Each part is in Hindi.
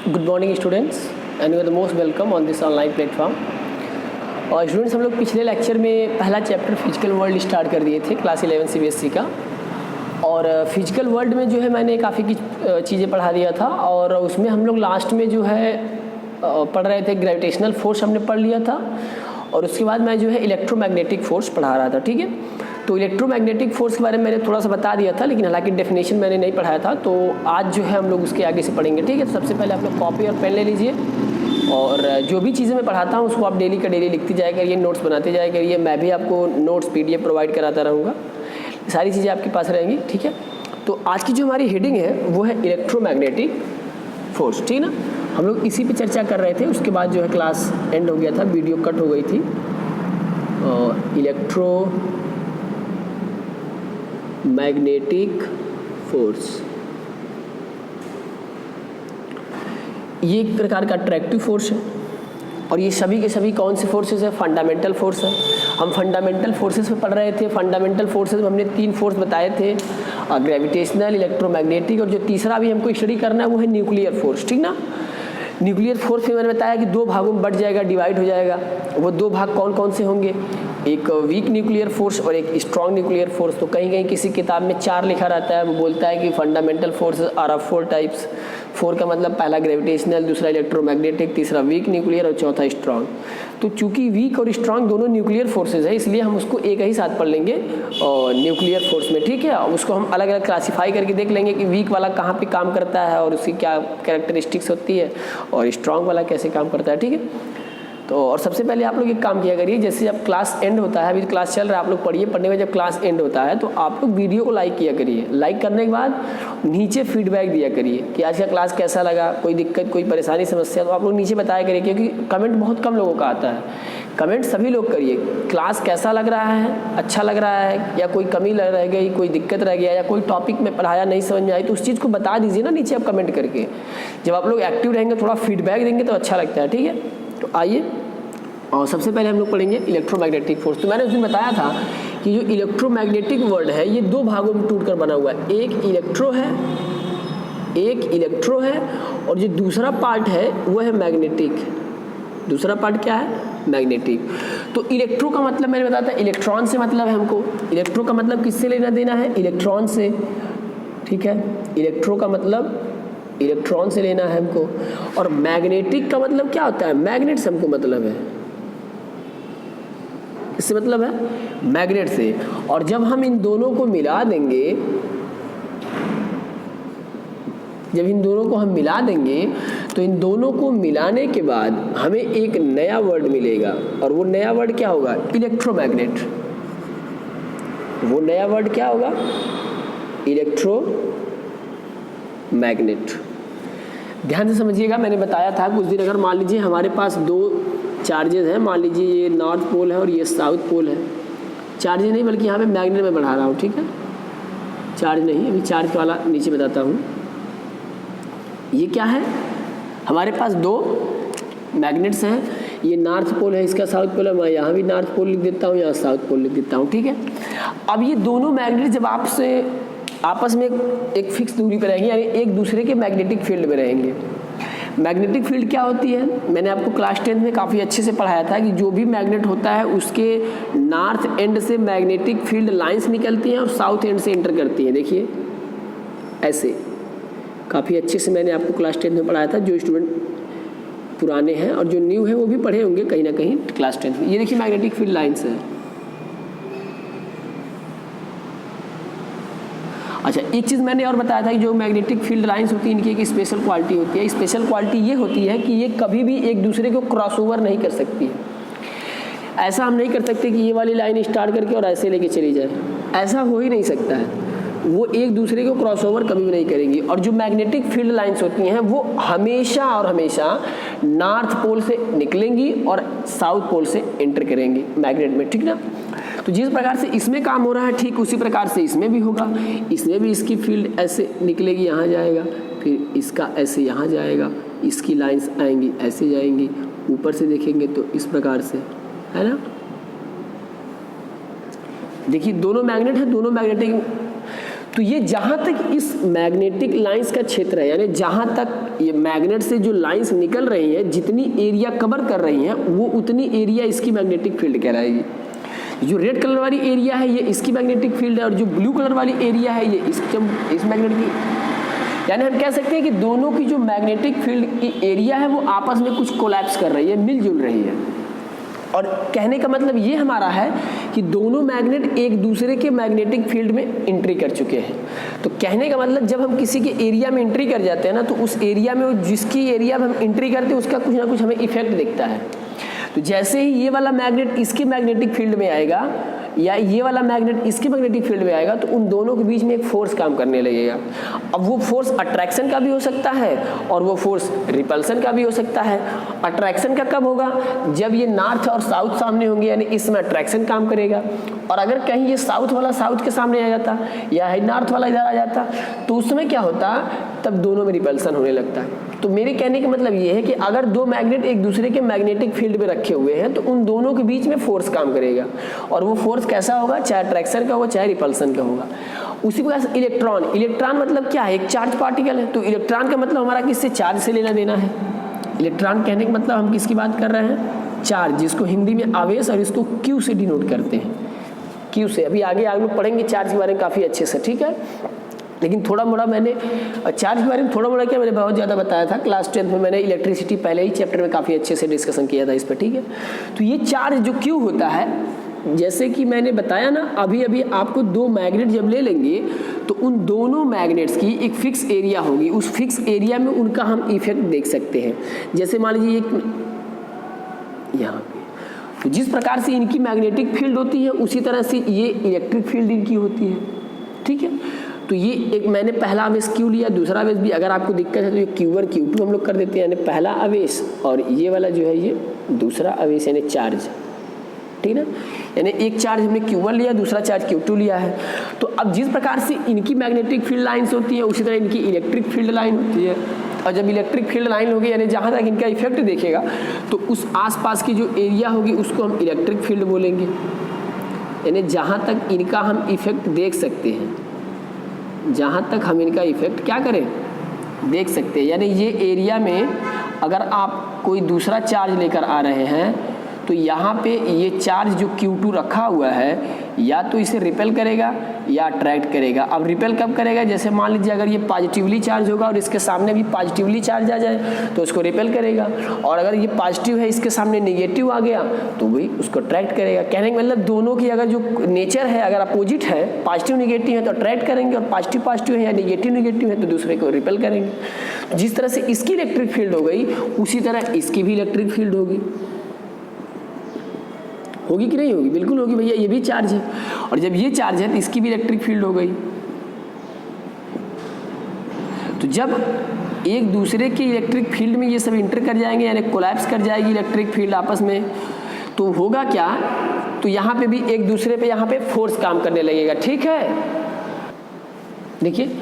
Good morning students and you are the most welcome on this online platform. और स्टूडेंट्स हम लोग पिछले लेक्चर में पहला चैप्टर फिजिकल वर्ल्ड स्टार्ट कर दिए थे क्लास 11 CBSE का। और फिजिकल वर्ल्ड में जो है मैंने काफ़ी कुछ चीज़ें पढ़ा दिया था और उसमें हम लोग लास्ट में जो है पढ़ रहे थे ग्रेविटेशनल फोर्स हमने पढ़ लिया था और उसके बाद मैं जो है इलेक्ट्रोमैग्नेटिक फोर्स पढ़ा रहा था। ठीक है, तो इलेक्ट्रोमैग्नेटिक फोर्स के बारे में मैंने थोड़ा सा बता दिया था, लेकिन हालांकि डेफिनेशन मैंने नहीं पढ़ाया था, तो आज जो है हम लोग उसके आगे से पढ़ेंगे। ठीक है, तो सबसे पहले आप लोग कॉपी और पेन ले लीजिए और जो भी चीज़ें मैं पढ़ाता हूँ उसको आप डेली का डेली लिखती जाया करिए, नोट्स बनाते जाया करिए। मैं भी आपको नोट्स PDF प्रोवाइड कराता रहूँगा, सारी चीज़ें आपके पास रहेंगी। ठीक है, तो आज की जो हमारी हेडिंग है वो है इलेक्ट्रोमैग्नेटिक फोर्स। ठीक है ना, हम लोग इसी पे चर्चा कर रहे थे। उसके बाद जो है क्लास एंड हो गया था, वीडियो कट हो गई थी। इलेक्ट्रोमैग्नेटिक फोर्स ये एक प्रकार का अट्रैक्टिव फोर्स है और ये सभी के सभी कौन से फोर्सेस है? फंडामेंटल फोर्स है। हम फंडामेंटल फोर्सेस में पढ़ रहे थे। फंडामेंटल फोर्सेस में हमने 3 फोर्स बताए थे, ग्रेविटेशनल, इलेक्ट्रोमैग्नेटिक, और जो तीसरा भी हमको स्टडी करना है वो है न्यूक्लियर फोर्स। ठीक ना, न्यूक्लियर फोर्स में मैंने बताया कि 2 भागों में बढ़ जाएगा, डिवाइड हो जाएगा। वो 2 भाग कौन कौन से होंगे? एक वीक न्यूक्लियर फोर्स और एक स्ट्रॉन्ग न्यूक्लियर फोर्स। तो कहीं कहीं किसी किताब में 4 लिखा रहता है, वो बोलता है कि fundamental forces are of 4 types. 4 का मतलब पहला ग्रेविटेशनल, दूसरा इलेक्ट्रोमैग्नेटिक, तीसरा वीक न्यूक्लियर और चौथा स्ट्रॉन्ग। तो चूंकि वीक और स्ट्रॉन्ग दोनों न्यूक्लियर फोर्सेज है, इसलिए हम उसको एक ही साथ पढ़ लेंगे और न्यूक्लियर फोर्स में। ठीक है, उसको हम अलग अलग क्लासीफाई करके देख लेंगे कि वीक वाला कहाँ पे काम करता है और उसकी क्या कैरेक्टरिस्टिक्स होती है और स्ट्रॉन्ग वाला कैसे काम करता है। ठीक है, तो और सबसे पहले आप लोग एक काम किया करिए, जैसे जब क्लास एंड होता है, अभी क्लास चल रहा है, आप लोग पढ़िए, पढ़ने में जब क्लास एंड होता है तो आप लोग वीडियो को लाइक किया करिए। लाइक करने के बाद नीचे फीडबैक दिया करिए कि आज का क्लास कैसा लगा, कोई दिक्कत, कोई परेशानी, समस्या, तो आप लोग नीचे बताया करिए, क्योंकि कमेंट बहुत कम लोगों का आता है। कमेंट सभी लोग करिए, क्लास कैसा लग रहा है, अच्छा लग रहा है या कोई कमी रह गई, कोई दिक्कत रह गया या कोई टॉपिक में पढ़ाया नहीं समझ में आई, तो उस चीज़ को बता दीजिए ना नीचे आप कमेंट करके। जब आप लोग एक्टिव रहेंगे, थोड़ा फीडबैक देंगे तो अच्छा लगता है। ठीक है, तो आइए और सबसे पहले हम लोग पढ़ेंगे इलेक्ट्रोमैग्नेटिक फोर्स। तो मैंने उस दिन बताया था कि जो इलेक्ट्रोमैग्नेटिक वर्ल्ड है ये 2 भागों में टूटकर बना हुआ है। एक इलेक्ट्रो है और जो दूसरा पार्ट है वो है मैग्नेटिक। दूसरा पार्ट क्या है? मैग्नेटिक। तो इलेक्ट्रो का मतलब मैंने बताया था इलेक्ट्रॉन से मतलब है हमको। इलेक्ट्रो का मतलब किससे लेना देना है? इलेक्ट्रॉन से। ठीक है, इलेक्ट्रो का मतलब इलेक्ट्रॉन से लेना है हमको। और मैग्नेटिक का मतलब क्या होता है? मैग्नेट से हमको मतलब है, इससे मतलब है मैग्नेट से। और जब हम इन दोनों को मिला देंगे, तो इन दोनों को मिलाने के बाद हमें एक नया वर्ड मिलेगा और वो नया वर्ड क्या होगा? इलेक्ट्रोमैग्नेट। वो नया वर्ड क्या होगा? इलेक्ट्रोमैग्नेट। ध्यान से समझिएगा, मैंने बताया था कुछ दिन, अगर मान लीजिए हमारे पास 2 चार्जेस हैं, मान लीजिए ये नॉर्थ पोल है और ये साउथ पोल है। चार्ज नहीं बल्कि यहाँ पे मैग्नेट में बढ़ा रहा हूँ। ठीक है, चार्ज नहीं, अभी चार्ज वाला नीचे बताता हूँ। ये क्या है? हमारे पास 2 मैग्नेट्स हैं, ये नॉर्थ पोल है, इसका साउथ पोल है। मैं यहाँ भी नॉर्थ पोल लिख देता हूँ, यहाँ साउथ पोल लिख देता हूँ। ठीक है, अब ये दोनों मैग्नेट जब आपस में एक फिक्स दूरी पर रहेंगे, यानी एक दूसरे के मैग्नेटिक फील्ड में रहेंगे। मैग्नेटिक फील्ड क्या होती है? मैंने आपको क्लास 10 में काफ़ी अच्छे से पढ़ाया था कि जो भी मैग्नेट होता है उसके नॉर्थ एंड से मैग्नेटिक फील्ड लाइंस निकलती हैं और साउथ एंड से एंटर करती हैं। देखिए ऐसे, काफ़ी अच्छे से मैंने आपको क्लास 10 में पढ़ाया था। जो स्टूडेंट पुराने हैं और जो न्यू है वो भी पढ़े होंगे कहीं ना कहीं क्लास 10 में। ये देखिए मैग्नेटिक फील्ड लाइन्स है। अच्छा, एक चीज़ मैंने और बताया था कि जो मैग्नेटिक फील्ड लाइंस होती है इनकी एक स्पेशल क्वालिटी होती है। स्पेशल क्वालिटी ये होती है कि ये कभी भी एक दूसरे को क्रॉस ओवर नहीं कर सकती है। ऐसा हम नहीं कर सकते कि ये वाली लाइन स्टार्ट करके और ऐसे लेके चली जाए, ऐसा हो ही नहीं सकता है। वो एक दूसरे को क्रॉस ओवर कभी भी नहीं करेंगी। और जो मैग्नेटिक फील्ड लाइंस होती हैं वो हमेशा और हमेशा नॉर्थ पोल से निकलेंगी और साउथ पोल से एंटर करेंगी मैग्नेट में। ठीक ना, तो जिस प्रकार से इसमें काम हो रहा है ठीक उसी प्रकार से इसमें भी होगा। इसमें भी इसकी फील्ड ऐसे निकलेगी, यहाँ जाएगा, फिर इसका ऐसे यहाँ जाएगा, इसकी लाइंस आएंगी ऐसे जाएंगी, ऊपर से देखेंगे तो इस प्रकार से, है ना। देखिए दोनों मैग्नेट है, दोनों मैग्नेटिक तो ये जहाँ तक इस मैग्नेटिक लाइंस का क्षेत्र है, यानी जहाँ तक ये मैग्नेट से जो लाइंस निकल रही हैं, जितनी एरिया कवर कर रही हैं, वो उतनी एरिया इसकी मैग्नेटिक फील्ड कहलाएगी। जो रेड कलर वाली एरिया है ये इसकी मैग्नेटिक फील्ड है, और जो ब्लू कलर वाली एरिया है ये इस मैग्नेट की, यानी हम कह सकते हैं कि दोनों की जो मैग्नेटिक फील्ड की एरिया है वो आपस में कुछ कोलैप्स कर रही है, मिलजुल रही है। और कहने का मतलब ये हमारा है कि दोनों मैग्नेट एक दूसरे के मैग्नेटिक फील्ड में एंट्री कर चुके हैं। तो कहने का मतलब जब हम किसी के एरिया में एंट्री कर जाते हैं ना, तो उस एरिया में जिसकी एरिया में हम एंट्री करते हैं उसका कुछ ना कुछ हमें इफेक्ट दिखता है। तो जैसे ही ये वाला मैग्नेट इसके मैग्नेटिक फील्ड में आएगा या ये वाला मैग्नेट इसके मैग्नेटिक फील्ड में आएगा, तो उन दोनों के बीच में एक फोर्स काम करने लगेगा। अब वो फोर्स अट्रैक्शन का भी हो सकता है और वो फोर्स रिपल्सन का भी हो सकता है। अट्रैक्शन का कब होगा? जब ये नॉर्थ और साउथ सामने होंगे, यानी इसमें अट्रैक्शन काम करेगा। और अगर कहीं ये साउथ वाला साउथ के सामने आ जाता या नॉर्थ वाला इधर आ जाता, तो उस समय क्या होता? तब दोनों में रिपल्सन होने लगता है। तो मेरे कहने का मतलब ये है कि अगर दो मैग्नेट एक दूसरे के मैग्नेटिक फील्ड में रखे हुए हैं, तो उन दोनों के बीच में फोर्स काम करेगा, और वो फोर्स कैसा होगा? चाहे अट्रैक्शन का होगा चाहे रिपल्सन का होगा। उसी प्रकार से इलेक्ट्रॉन मतलब क्या है? एक चार्ज पार्टिकल है। तो इलेक्ट्रॉन का मतलब हमारा किससे? चार्ज से लेना देना है। इलेक्ट्रॉन कहने का मतलब हम किसकी बात कर रहे हैं? चार्ज, जिसको हिंदी में आवेश और इसको क्यू से डिनोट करते हैं, क्यू से। अभी आगे आप लोग पढ़ेंगे चार्ज के बारे में काफ़ी अच्छे से, ठीक है। लेकिन थोड़ा मोड़ा मैंने चार्ज के बारे में थोड़ा मोड़ा क्या मैंने बहुत ज़्यादा बताया था। क्लास 10th में मैंने इलेक्ट्रिसिटी पहले ही चैप्टर में काफ़ी अच्छे से डिस्कशन किया था इस पर, ठीक है। तो ये चार्ज जो क्यों होता है, जैसे कि मैंने बताया ना, अभी आपको दो मैग्नेट जब ले लेंगे तो उन दोनों मैग्नेट्स की एक फिक्स एरिया होगी, उस फिक्स एरिया में उनका हम इफेक्ट देख सकते हैं। जैसे मान लीजिए एक यहाँ पे, तो जिस प्रकार से इनकी मैग्नेटिक फील्ड होती है उसी तरह से ये इलेक्ट्रिक फील्ड इनकी होती है, ठीक है। तो ये एक मैंने पहला आवेश क्यू लिया, दूसरा आवेश भी अगर आपको दिक्कत है तो ये Q1 Q2 हम लोग कर देते हैं, यानी पहला आवेश, और ये वाला जो है ये दूसरा आवेश यानी चार्ज, ठीक ना। यानी एक चार्ज हमने Q1 लिया, दूसरा चार्ज Q2 लिया है। तो अब जिस प्रकार से इनकी मैग्नेटिक फील्ड लाइन्स होती है उसी तरह इनकी इलेक्ट्रिक फील्ड लाइन होती है। और जब इलेक्ट्रिक फील्ड लाइन होगी यानी जहाँ तक इनका इफेक्ट देखेगा, तो उस आसपास की जो एरिया होगी उसको हम इलेक्ट्रिक फील्ड बोलेंगे, यानी जहाँ तक इनका हम इफेक्ट देख सकते हैं, जहाँ तक हम इनका इफेक्ट क्या करें? देख सकते हैं। यानी ये एरिया में अगर आप कोई दूसरा चार्ज लेकर आ रहे हैं तो यहाँ पे ये चार्ज जो Q2 रखा हुआ है या तो इसे रिपेल करेगा या अट्रैक्ट करेगा। अब रिपेल कब करेगा? जैसे मान लीजिए अगर ये पॉजिटिवली चार्ज होगा और इसके सामने भी पॉजिटिवली चार्ज आ जाए तो उसको रिपेल करेगा, और अगर ये पॉजिटिव है इसके सामने नेगेटिव आ गया तो वही उसको अट्रैक्ट करेगा। कहने का मतलब दोनों की अगर जो नेचर है अगर अपोजिट है, पॉजिटिव नेगेटिव है तो अट्रैक्ट करेंगे, और पॉजिटिव पॉजिटिव है या नेगेटिव नेगेटिव है तो दूसरे को रिपेल करेंगे। जिस तरह से इसकी इलेक्ट्रिक फील्ड हो गई उसी तरह इसकी भी इलेक्ट्रिक फील्ड होगी कि नहीं होगी? बिल्कुल होगी भैया, ये भी चार्ज है, और जब ये चार्ज है तो इसकी भी इलेक्ट्रिक फील्ड हो गई। तो जब एक दूसरे के इलेक्ट्रिक फील्ड में ये सब इंटर कर जाएंगे यानी कोलैप्स कर जाएगी इलेक्ट्रिक फील्ड आपस में, तो होगा क्या? तो यहाँ पे भी एक दूसरे पे यहाँ पे फोर्स काम करने लगेगा, ठीक है। देखिए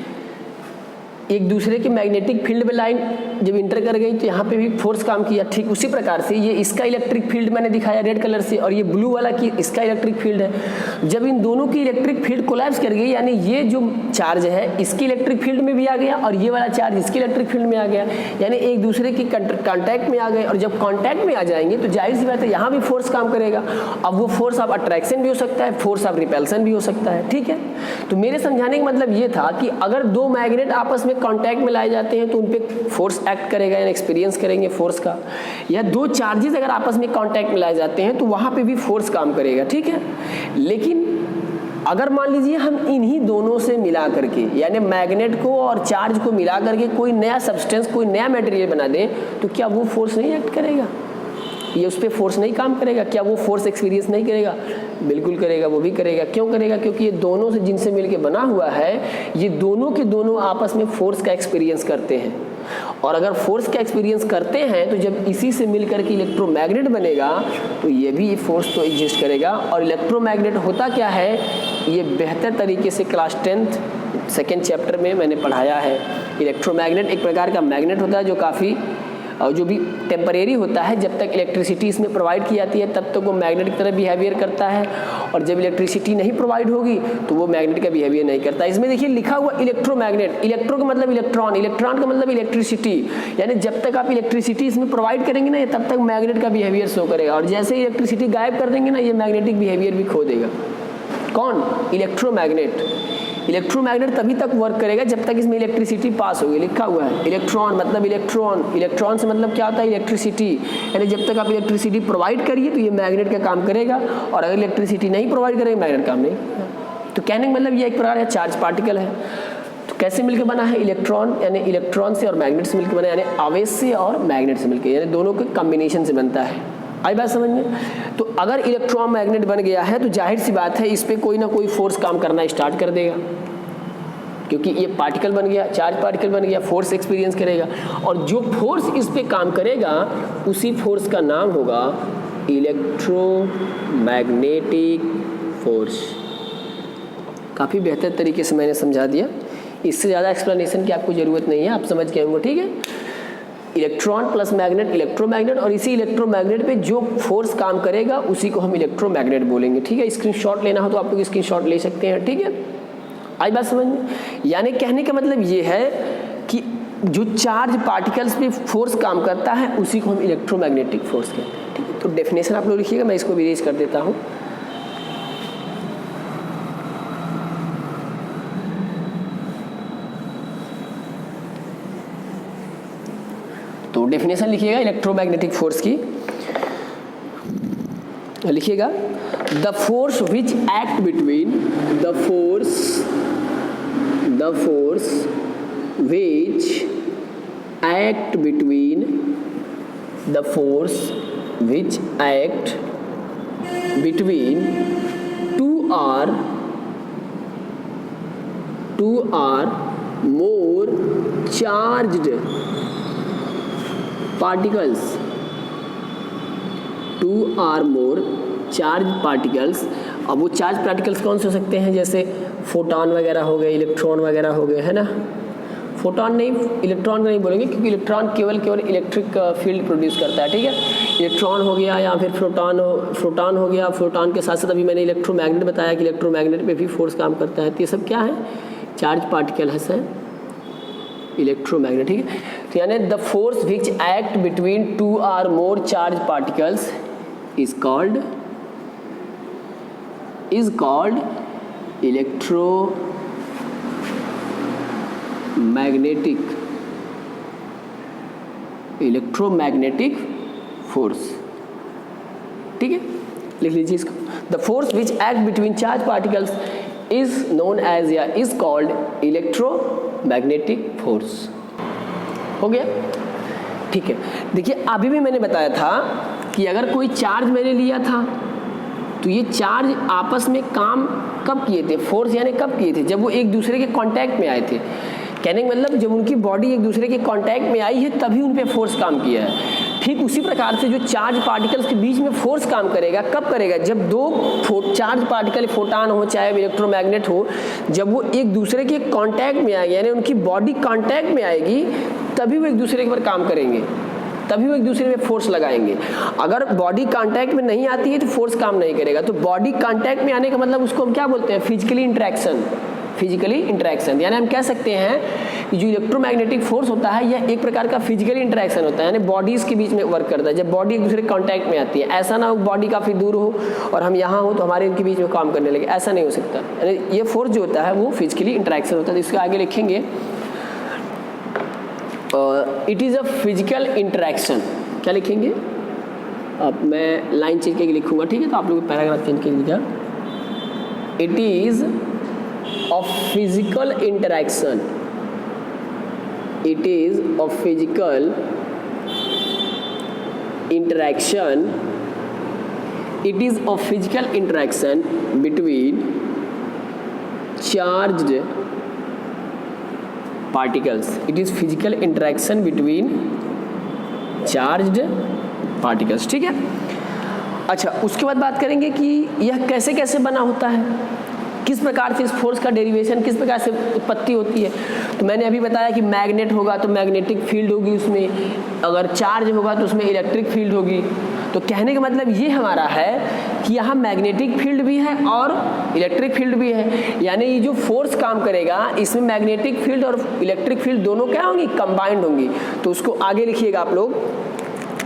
एक दूसरे के मैग्नेटिक फील्ड में लाइन जब इंटर कर गई तो यहाँ पे भी फोर्स काम किया। ठीक उसी प्रकार से ये इसका इलेक्ट्रिक फील्ड मैंने दिखाया रेड कलर से, और ये ब्लू वाला की इसका इलेक्ट्रिक फील्ड है। जब इन दोनों की इलेक्ट्रिक फील्ड कोलैप्स कर गई यानी ये जो चार्ज है इसकी इलेक्ट्रिक फील्ड में भी आ गया और ये वाला चार्ज इसकी इलेक्ट्रिक फील्ड में आ गया, यानी एक दूसरे की कॉन्टैक्ट में आ गए। और जब कॉन्टैक्ट में आ जाएंगे तो जाहिर सी बात है यहाँ भी फोर्स काम करेगा। अब वो फोर्स ऑफ अट्रैक्शन भी हो सकता है, फोर्स ऑफ रिपल्सन भी हो सकता है, ठीक है। तो मेरे समझाने का मतलब ये था कि अगर दो मैग्नेट आपस में कॉन्टैक्ट में लाए जाते हैं तो उन पे फोर्स एक्ट करेगा, यानी एक्सपीरियंस करेंगे फोर्स का। या दो चार्जेस अगर आपस में कांटेक्ट में लाए जाते हैं तो वहां पे भी फोर्स काम करेगा, ठीक है। लेकिन अगर मान लीजिए हम इन्हीं दोनों से मिला करके यानी मैग्नेट को और चार्ज को मिला करके कोई नया सब्सटेंस कोई नया मटेरियल बना दें तो क्या वो फोर्स नहीं एक्ट करेगा? ये उस पर फोर्स नहीं काम करेगा? क्या वो फोर्स एक्सपीरियंस नहीं करेगा? बिल्कुल करेगा, वो भी करेगा। क्यों करेगा? क्योंकि ये दोनों से जिनसे मिलके बना हुआ है ये दोनों के दोनों आपस में फोर्स का एक्सपीरियंस करते हैं, और अगर फोर्स का एक्सपीरियंस करते हैं तो जब इसी से मिलकर के इलेक्ट्रोमैग्नेट बनेगा तो ये भी फोर्स तो एग्जिस्ट करेगा। और इलेक्ट्रोमैग्नेट होता क्या है ये बेहतर तरीके से क्लास 10th सेकेंड चैप्टर में मैंने पढ़ाया है। इलेक्ट्रोमैग्नेट एक प्रकार का मैग्नेट होता है जो काफ़ी जो भी टेम्परेरी होता है, जब तक इलेक्ट्रिसिटी इसमें प्रोवाइड की जाती है तब तक वो मैग्नेट की तरह बिहेवियर करता है, और जब इलेक्ट्रिसिटी नहीं प्रोवाइड होगी तो वो मैग्नेट का बिहेवियर नहीं करता। इसमें देखिए लिखा हुआ इलेक्ट्रोमैग्नेट, इलेक्ट्रो का मतलब इलेक्ट्रॉन, इलेक्ट्रॉन का मतलब इलेक्ट्रिसिटी, यानी जब तक आप इलेक्ट्रिसिटी इसमें प्रोवाइड करेंगे ना तब तक मैग्नेट का बिहेवियर शो करेगा, और जैसे इलेक्ट्रिसिटी गायब कर देंगे ना ये मैग्नेटिक बिहेवियर भी खो देगा। कौन? इलेक्ट्रोमैग्नेट। इलेक्ट्रोमैग्नेट तभी तक वर्क करेगा जब तक इसमें इलेक्ट्रिसिटी पास होगी। लिखा हुआ है इलेक्ट्रॉन मतलब इलेक्ट्रॉन, इलेक्ट्रॉन से मतलब क्या होता है? इलेक्ट्रिसिटी, यानी जब तक आप इलेक्ट्रिसिटी प्रोवाइड करिए तो ये मैग्नेट का काम करेगा, और अगर इलेक्ट्रिसिटी नहीं प्रोवाइड करेंगे मैग्नेट काम नहीं करेगा। तो कहने का मतलब ये एक प्रकार का चार्ज पार्टिकल है। तो कैसे मिलकर बना है? इलेक्ट्रॉन, यानी इलेक्ट्रॉन से और मैग्नेट से मिलकर बना, यानी आवेश से और मैग्नेट से मिलकर, यानी दोनों के कॉम्बिनेशन से बनता है। आई बात समझ में? तो अगर इलेक्ट्रॉन मैग्नेट बन गया है तो जाहिर सी बात है इस पर कोई ना कोई फोर्स काम करना स्टार्ट कर देगा, क्योंकि ये पार्टिकल बन गया, चार्ज पार्टिकल बन गया, फोर्स एक्सपीरियंस करेगा, और जो फोर्स इस पे काम करेगा उसी फोर्स का नाम होगा इलेक्ट्रोमैग्नेटिक फोर्स। काफ़ी बेहतर तरीके से मैंने समझा दिया, इससे ज़्यादा एक्सप्लेनेशन की आपको ज़रूरत नहीं है, आप समझ के होंगे। ठीक है, इलेक्ट्रॉन प्लस मैग्नेट इलेक्ट्रोमैग्नेट, और इसी इलेक्ट्रोमैग्नेट पे जो फोर्स काम करेगा उसी को हम इलेक्ट्रोमैग्नेट बोलेंगे। ठीक है, स्क्रीनशॉट लेना हो तो आप लोग स्क्रीनशॉट ले सकते हैं। ठीक है, आई बात समझ में? यानी कहने का मतलब ये है कि जो चार्ज पार्टिकल्स पे फोर्स काम करता है उसी को हम इलेक्ट्रोमैग्नेटिक फोर्स कहते हैं। ठीक है, तो डेफिनेशन आप लोग लिखिएगा, मैं इसको भी रेज कर देता हूँ। तो डेफिनेशन लिखिएगा इलेक्ट्रोमैग्नेटिक फोर्स की, लिखिएगा the force which act between the force which act between the force which act between two or more charged particles, two or more charged particles। अब वो चार्ज पार्टिकल्स कौन से हो सकते हैं? जैसे फोटॉन वगैरह हो गए, इलेक्ट्रॉन वगैरह हो गए, है ना। फोटॉन नहीं, इलेक्ट्रॉन नहीं बोलेंगे क्योंकि इलेक्ट्रॉन केवल इलेक्ट्रिक फील्ड प्रोड्यूस करता है। ठीक है, इलेक्ट्रॉन हो गया या फिर प्रोटॉन हो गया। प्रोटॉन के साथ साथ अभी मैंने इलेक्ट्रोमैग्नेट बताया कि इलेक्ट्रोमैग्नेट पे भी फोर्स काम करता है। तो ये सब क्या है? चार्ज पार्टिकल है सर, इलेक्ट्रोमैग्नेट। ठीक है, तो यानी the force which act between two or more charge particles is called electromagnetic force. ठीक है, लिख लीजिए इसको। The force which act between charge particles is known as या इज कॉल्ड इलेक्ट्रोमैग्नेटिक फोर्स। हो गया? ठीक है, देखिए अभी भी मैंने बताया था कि अगर कोई चार्ज मैंने लिया था तो ये चार्ज आपस में काम कब किए थे? फोर्स यानी कब किए थे? जब वो एक दूसरे के कांटेक्ट में आए थे। कहने का मतलब जब उनकी बॉडी एक दूसरे के कांटेक्ट में आई है तभी उन पे फोर्स काम किया है। ठीक उसी प्रकार से जो चार्ज पार्टिकल्स के बीच में फोर्स काम करेगा कब करेगा? जब दो चार्ज पार्टिकल, फोटॉन हो चाहे इलेक्ट्रोमैग्नेट हो, जब वो एक दूसरे के कांटेक्ट में आएंगे, यानी उनकी बॉडी कांटेक्ट में आएगी तभी वो एक दूसरे के ऊपर काम करेंगे, तभी वो एक दूसरे में फोर्स लगाएंगे। अगर बॉडी कांटेक्ट में नहीं आती है तो फोर्स काम नहीं करेगा। तो बॉडी कांटेक्ट में आने का मतलब उसको हम क्या बोलते हैं? Physically interaction. यानी हम कह सकते हैं कि जो इलेक्ट्रोमैग्नेटिक फोर्स होता है यह एक प्रकार का फिजिकली इंटरेक्शन होता है, यानी बॉडीज के बीच में वर्क करता है। जब बॉडी एक दूसरे के कांटेक्ट में आती है, ऐसा ना हो बॉडी काफ़ी दूर हो और हम यहाँ हो तो हमारे इनके बीच में काम करने लगे, ऐसा नहीं हो सकता। यानी ये फोर्स जो होता है वो फिजिकली इंटरेक्शन होता है। इसके आगे लिखेंगे it is a physical interaction. क्या लिखेंगे? अब मैं लाइन चेंज करके लिखूंगा, ठीक है? तो आप लोग पैराग्राफ चेंज कीजिएगा। It is a physical interaction. It is a physical interaction. It is a physical interaction between charged particles. It is physical interaction between charged particles. ठीक है? अच्छा, उसके बाद बात करेंगे कि यह कैसे कैसे बना होता है। किस प्रकार से इस फोर्स का डेरिवेशन, किस प्रकार से उत्पत्ति होती है। तो मैंने अभी बताया कि मैग्नेट होगा तो मैग्नेटिक फील्ड होगी उसमें, अगर चार्ज होगा तो उसमें इलेक्ट्रिक फील्ड होगी। तो कहने का मतलब ये हमारा है कि यहाँ मैग्नेटिक फील्ड भी है और इलेक्ट्रिक फील्ड भी है, यानी ये जो फोर्स काम करेगा इसमें मैग्नेटिक फील्ड और इलेक्ट्रिक फील्ड दोनों क्या होंगी, कंबाइंड होंगी। तो उसको आगे लिखिएगा आप लोग,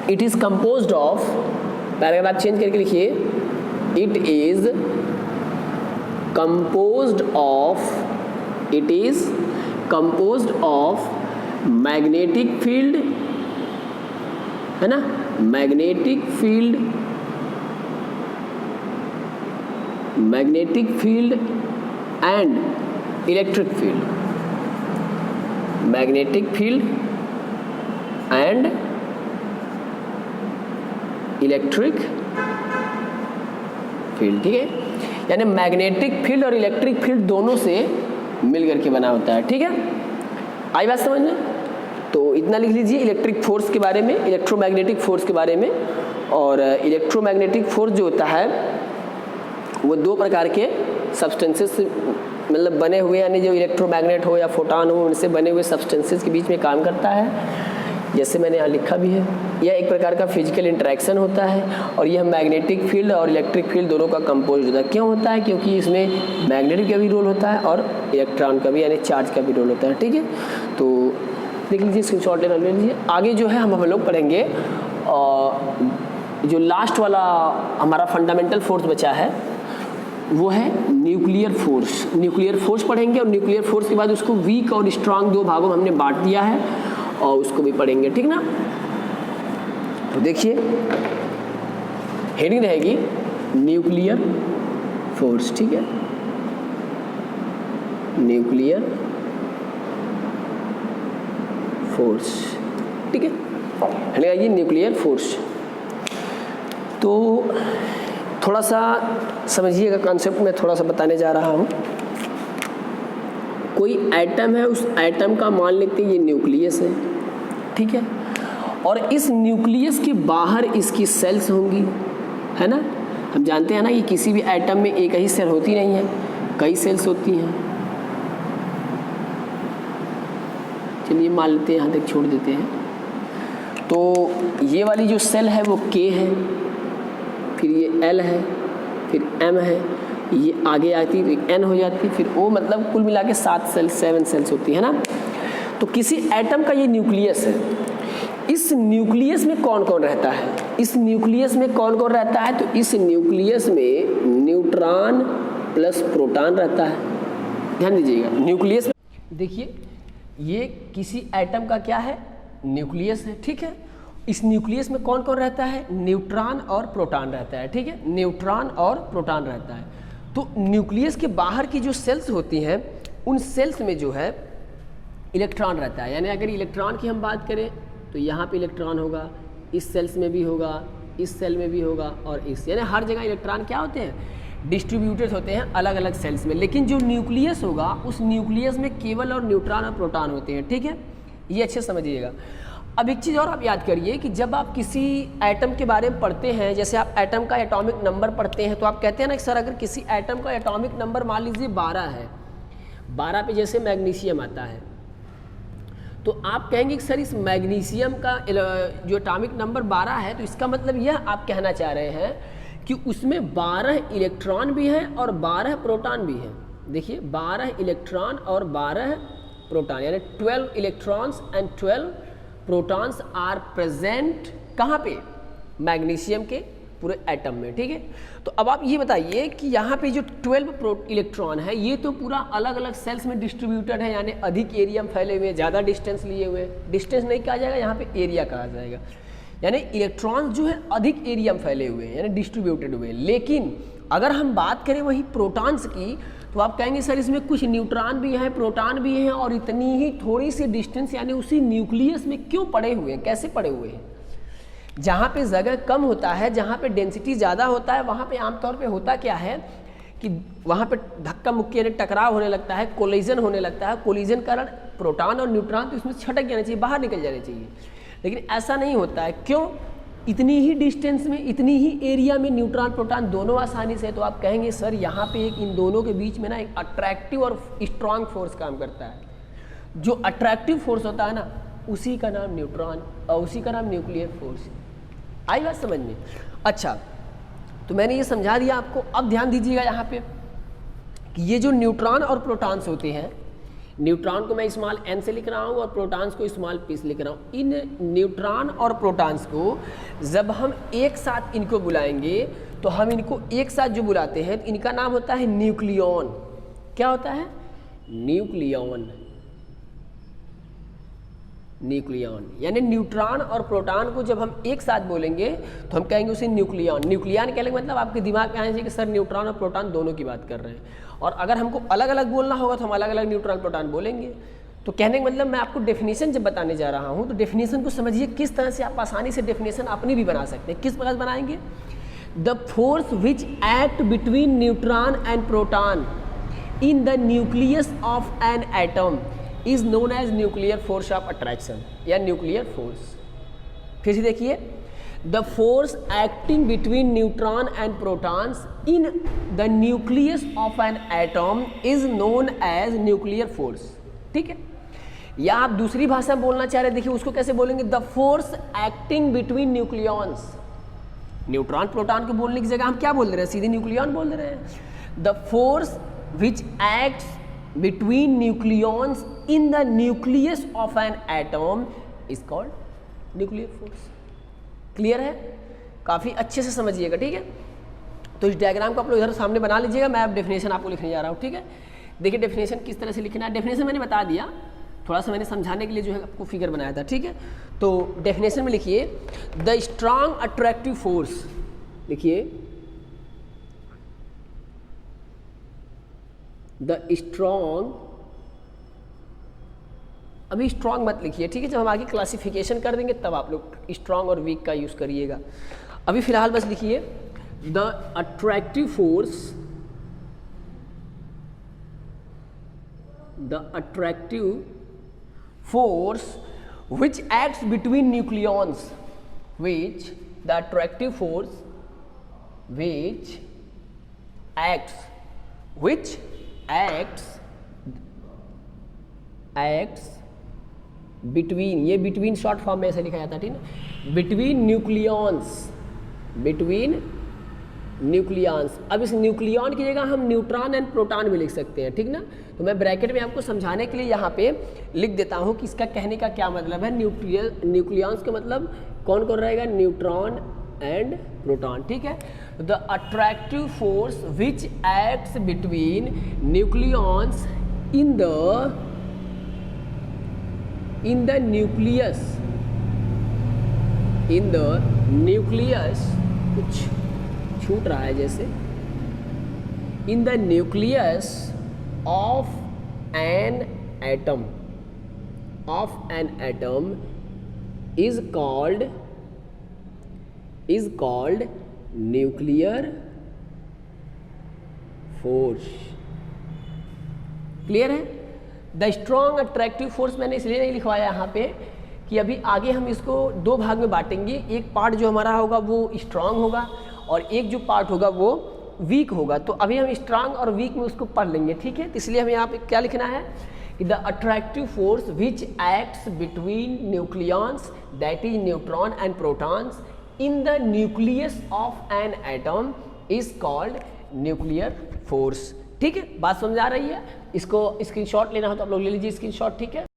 it is composed of, paragraph change करके लिखिए, it is composed of magnetic field, है ना, magnetic field and electric field, magnetic field and electric field, ठीक है। यानी मैग्नेटिक फील्ड और इलेक्ट्रिक फील्ड दोनों से मिल करके बना होता है, ठीक है। आई बात समझ में? तो इतना लिख लीजिए इलेक्ट्रिक फोर्स के बारे में, इलेक्ट्रोमैग्नेटिक फोर्स के बारे में। और इलेक्ट्रोमैग्नेटिक फोर्स जो होता है वो दो प्रकार के सब्सटेंसेस से मतलब बने हुए, यानी जो इलेक्ट्रोमैग्नेट हो या फोटॉन हो उनसे बने हुए सब्सटेंसेस के बीच में काम करता है, जैसे मैंने यहाँ लिखा भी है। यह एक प्रकार का फिजिकल इंटरेक्शन होता है और यह मैग्नेटिक फील्ड और इलेक्ट्रिक फील्ड दोनों का कंपोज होता है। क्यों होता है? क्योंकि इसमें मैग्नेटिक का भी रोल होता है और इलेक्ट्रॉन का भी यानी चार्ज का भी रोल होता है, ठीक है। तो देख लीजिए, स्क्रीनशॉट ले लीजिए। आगे जो है हम लोग पढ़ेंगे जो लास्ट वाला हमारा फंडामेंटल फोर्स बचा है वो है न्यूक्लियर फोर्स। न्यूक्लियर फोर्स पढ़ेंगे और न्यूक्लियर फोर्स के बाद उसको वीक और स्ट्रांग दो भागों में हमने बांट दिया है और उसको भी पढ़ेंगे, ठीक ना। तो देखिए हेडिंग रहेगी न्यूक्लियर फोर्स, ठीक है, न्यूक्लियर फोर्स, ठीक है, हेडिंग आएगी न्यूक्लियर फोर्स। तो थोड़ा सा समझिएगा कॉन्सेप्ट में थोड़ा सा बताने जा रहा हूँ। कोई एटम है, उस एटम का मान लेते हैं ये न्यूक्लियस है, ठीक है, और इस न्यूक्लियस के बाहर इसकी सेल्स होंगी, है ना। हम जानते हैं ना कि किसी भी एटम में एक ही सेल होती नहीं है, कई सेल्स होती हैं। चलिए मान लेते हैं, यहाँ तक छोड़ देते हैं। तो ये वाली जो सेल है वो K है, फिर ये L है, फिर M है, ये आगे आती है तो N हो जाती है, फिर O, मतलब कुल मिला के 7 सेल्स होती है ना। तो किसी एटम का ये न्यूक्लियस है। इस न्यूक्लियस में कौन कौन रहता है? इस न्यूक्लियस में कौन कौन रहता है? तो इस न्यूक्लियस में न्यूट्रॉन प्लस प्रोटॉन रहता है। ध्यान दीजिएगा, न्यूक्लियस में देखिए ये किसी एटम का क्या है? न्यूक्लियस है, ठीक है। इस न्यूक्लियस में कौन कौन रहता है? न्यूट्रॉन और प्रोटॉन रहता है, ठीक है, न्यूट्रॉन और प्रोटॉन रहता है। तो न्यूक्लियस के बाहर की जो सेल्स होती हैं उन सेल्स में जो है इलेक्ट्रॉन रहता है। यानी अगर इलेक्ट्रॉन की हम बात करें तो यहाँ पे इलेक्ट्रॉन होगा, इस सेल्स में भी होगा, इस सेल में भी होगा और इस, यानी हर जगह इलेक्ट्रॉन क्या होते हैं? डिस्ट्रीब्यूटेड होते हैं अलग अलग सेल्स में। लेकिन जो न्यूक्लियस होगा उस न्यूक्लियस में केवल और न्यूट्रॉन और प्रोटॉन होते हैं, ठीक है, ये अच्छे समझिएगा। अब एक चीज़ और आप याद करिए कि जब आप किसी एटम के बारे में पढ़ते हैं, जैसे आप एटम का एटॉमिक नंबर पढ़ते हैं तो आप कहते हैं ना कि सर अगर किसी एटम का एटॉमिक नंबर मान लीजिए 12 है, 12 पे जैसे मैग्नीशियम आता है, तो आप कहेंगे कि सर इस मैग्नीशियम का जो एटॉमिक नंबर 12 है, तो इसका मतलब यह आप कहना चाह रहे हैं कि उसमें 12 इलेक्ट्रॉन भी हैं और 12 प्रोटॉन भी हैं। देखिए 12 इलेक्ट्रॉन और 12 प्रोटॉन, यानी 12 electrons and 12 protons are present कहाँ पे? मैग्नीशियम के पूरे एटम में, ठीक है। तो अब आप ये बताइए कि यहाँ पे जो 12 इलेक्ट्रॉन है ये तो पूरा अलग अलग सेल्स में डिस्ट्रीब्यूटेड है, यानी अधिक एरिया में फैले हुए, ज़्यादा डिस्टेंस लिए हुए। डिस्टेंस नहीं कहा जाएगा, यहाँ पे एरिया कहा जाएगा। यानी इलेक्ट्रॉन्स जो है अधिक एरिया में फैले हुए हैं, यानी डिस्ट्रीब्यूटेड हुए। लेकिन अगर हम बात करें वही प्रोटॉन्स की तो आप कहेंगे सर इसमें कुछ न्यूट्रॉन भी हैं, प्रोटॉन भी हैं और इतनी ही थोड़ी सी डिस्टेंस यानी उसी न्यूक्लियस में क्यों पड़े हुए हैं? कैसे पड़े हुए हैं? जहाँ पे जगह कम होता है, जहाँ पे डेंसिटी ज़्यादा होता है, वहाँ पे आमतौर पे होता क्या है कि वहाँ पे धक्का मुक्की यानी टकराव होने लगता है, कोलिजन होने लगता है। कोलिजन कारण प्रोटॉन और न्यूट्रॉन तो इसमें छटक जाना चाहिए, बाहर निकल जाने चाहिए, लेकिन ऐसा नहीं होता है। क्यों? इतनी ही डिस्टेंस में, इतनी ही एरिया में न्यूट्रॉन प्रोटॉन दोनों आसानी से, तो आप कहेंगे सर यहाँ पे एक इन दोनों के बीच में ना एक अट्रैक्टिव और स्ट्रांग फोर्स काम करता है। जो अट्रैक्टिव फोर्स होता है ना, उसी का नाम न्यूट्रॉन और उसी का नाम न्यूक्लियर फोर्स है। आई बात समझ में? अच्छा, तो मैंने ये समझा दिया आपको। अब ध्यान दीजिएगा यहाँ पे कि ये जो न्यूट्रॉन और प्रोटॉन्स होते हैं, न्यूट्रॉन को मैं स्मॉल n से लिख रहा हूँ और प्रोटॉन्स को स्मॉल p से लिख रहा हूँ। इन न्यूट्रॉन और प्रोटॉन्स को जब हम एक साथ इनको बुलाएंगे तो हम इनको एक साथ जो बुलाते हैं, इनका नाम होता है न्यूक्लियॉन। क्या होता है? न्यूक्लियॉन। न्यूक्लियॉन यानी न्यूट्रॉन और प्रोटॉन को जब हम एक साथ बोलेंगे तो हम कहेंगे उसे न्यूक्लियॉन। न्यूक्लियॉन कहने का मतलब आपके दिमाग में आना चाहिए कि सर न्यूट्रॉन और प्रोटॉन दोनों की बात कर रहे हैं, और अगर हमको अलग अलग बोलना होगा तो हम अलग अलग न्यूट्रॉन प्रोटॉन बोलेंगे। तो कहने का मतलब मैं आपको डेफिनेशन जब बताने जा रहा हूँ तो डेफिनेशन को समझिए, किस तरह से आप आसानी से डेफिनेशन अपनी भी बना सकते हैं। किस प्रकार बनाएंगे? The force which act between neutron and proton in the nucleus of an atom is known as nuclear force of attraction या न्यूक्लियर फोर्स। फिर से देखिए, the force acting between neutron and protons in the nucleus of an atom is known as nuclear force. ठीक है, या आप दूसरी भाषा बोलना चाह रहे, देखिए उसको कैसे बोलेंगे? The force acting between nucleons. Neutron proton को बोलने की जगह हम क्या बोल रहे हैं? सीधे न्यूक्लियॉन बोल रहे हैं। The force which acts between nucleons in the nucleus of an atom is called nuclear force। Clear है? काफ़ी अच्छे से समझिएगा। ठीक है, तो इस डायग्राम को आप लोग इधर सामने बना लीजिएगा। मैं अब डेफिनेशन आपको लिखने जा रहा हूँ। ठीक है, देखिए डेफिनेशन किस तरह से लिखना है। डेफिनेशन मैंने बता दिया, थोड़ा सा मैंने समझाने के लिए जो है आपको फिगर बनाया था। ठीक है, तो डेफिनेशन में लिखिए द स्ट्रांग अट्रैक्टिव फोर्स। लिखिए द स्ट्रॉन्ग, अभी स्ट्रॉन्ग मत लिखिए, ठीक है, जब हम आगे क्लासिफिकेशन कर देंगे तब आप लोग स्ट्रॉन्ग और वीक का यूज़ करिएगा। अभी फिलहाल बस लिखिए the attractive force, the attractive force which acts between nucleons, which the attractive force which acts between, ये between शॉर्ट फॉर्म में ऐसे लिखा जाता है। ठीक है, between न्यूक्लियॉन्स। अब इस न्यूक्लियॉन की जगह हम न्यूट्रॉन एंड प्रोटॉन भी लिख सकते हैं। ठीक ना, तो मैं ब्रैकेट में आपको समझाने के लिए यहाँ पे लिख देता हूँ कि इसका कहने का क्या मतलब है। न्यूक्लियॉन्स का मतलब कौन कौन रहेगा? Neutron and proton. ठीक है, the attractive force which acts between nucleons in the nucleus, कुछ छूट रहा है जैसे, इन the nucleus of an atom is called nuclear force. Clear है? द स्ट्रॉन्ग अट्रैक्टिव फोर्स मैंने इसलिए नहीं लिखवाया यहाँ पे कि अभी आगे हम इसको दो भाग में बांटेंगे। एक पार्ट जो हमारा होगा वो स्ट्रॉन्ग होगा और एक जो पार्ट होगा वो वीक होगा। तो अभी हम स्ट्रॉन्ग और वीक में उसको पढ़ लेंगे। ठीक है, तो इसलिए हमें यहाँ पे क्या लिखना है कि the attractive force which acts between nucleons, that is neutron and protons, in the nucleus of an atom is called nuclear force। ठीक है, बात समझ आ रही है? इसको स्क्रीनशॉट लेना हो तो आप लोग ले लीजिए स्क्रीनशॉट। ठीक है।